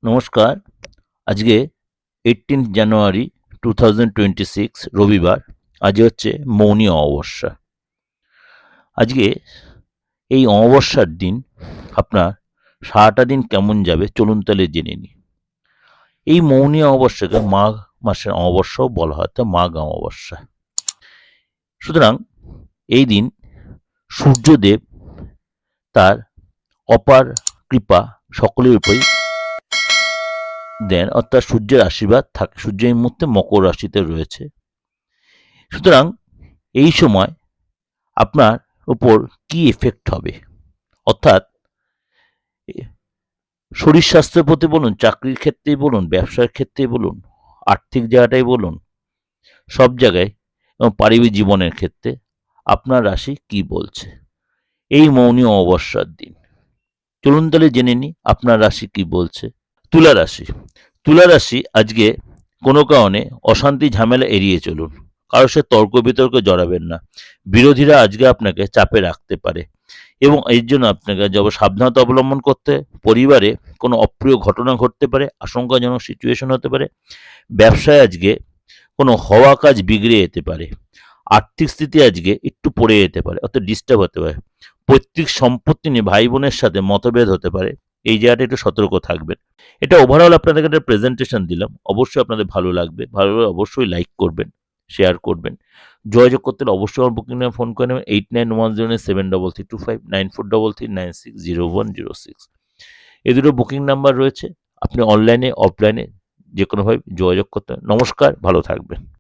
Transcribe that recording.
নমস্কার। আজকে 18 জানুয়ারি 2026 রবিবার। আজ হচ্ছে মৌনী অমাবস্যা। আজকে এই অমাবস্যার দিন আপনার সারাটা দিন কেমন যাবে চলুন তাহলে জেনে নিই। এই মৌনী অমাবস্যাকে মাঘ মাসের অমাবস্যাও বলা হয়, তা মাঘ অমাবস্যা। সুতরাং এই দিন সূর্যদেব তার অপার কৃপা সকলের উপরই দেন, অর্থাৎ সূর্যের আশীর্বাদ থাকে। সূর্য এই মুহূর্তে মকর রাশিতে রয়েছে। সুতরাং এই সময় আপনার উপর কি এফেক্ট হবে, অর্থাৎ শরীর স্বাস্থ্যের প্রতি বলুন, চাকরির ক্ষেত্রেই বলুন, ব্যবসার ক্ষেত্রেই বলুন, আর্থিক জায়গাটাই বলুন, সব জায়গায় এবং পারিবারিক জীবনের ক্ষেত্রে আপনার রাশি কি বলছে এই মৌনী অমাবস্যার দিন। চলুন তাহলে জেনে নিই আপনার রাশি কি বলছে। তুলা রাশি। তুলা রাশি আজকে কোনো কারণে অশান্তি ঝামেলা এড়িয়ে চলুন। কারোর সাথে তর্ক বিতর্কে জড়াবেন না। বিরোধীরা আজকে আপনাকে চাপে রাখতে পারে এবং এর জন্য আপনাকে সাবধানতা অবলম্বন করতে। পরিবারে কোনো অপ্রিয় ঘটনা ঘটতে পারে, আশঙ্কাজনক সিচুয়েশন হতে পারে। ব্যবসায় আজকে কোনো হওয়া কাজ বিগড়ে যেতে পারে। আর্থিক স্থিতি আজকে একটু পড়ে যেতে পারে, অর্থাৎ ডিস্টার্ব হতে পারে। পৈতৃক সম্পত্তি নিয়ে ভাই বোনের সাথে মতভেদ হতে পারে। এই জায়গাটা একটু সতর্ক থাকবেন। এটা ওভারঅল আপনাদেরকে একটা প্রেজেন্টেশন দিলাম। অবশ্যই আপনাদের ভালো লাগবে। ভালো লাগলে অবশ্যই লাইক করবেন, শেয়ার করবেন। যোগাযোগ করতে হলে অবশ্যই আমার বুকিং নাম্বার ফোন করে নেবেন 8910793325 9433960106। এই দুটো বুকিং নাম্বার রয়েছে। আপনি অনলাইনে অফলাইনে যে কোনোভাবে যোগাযোগ করতে পারেন। নমস্কার, ভালো থাকবেন।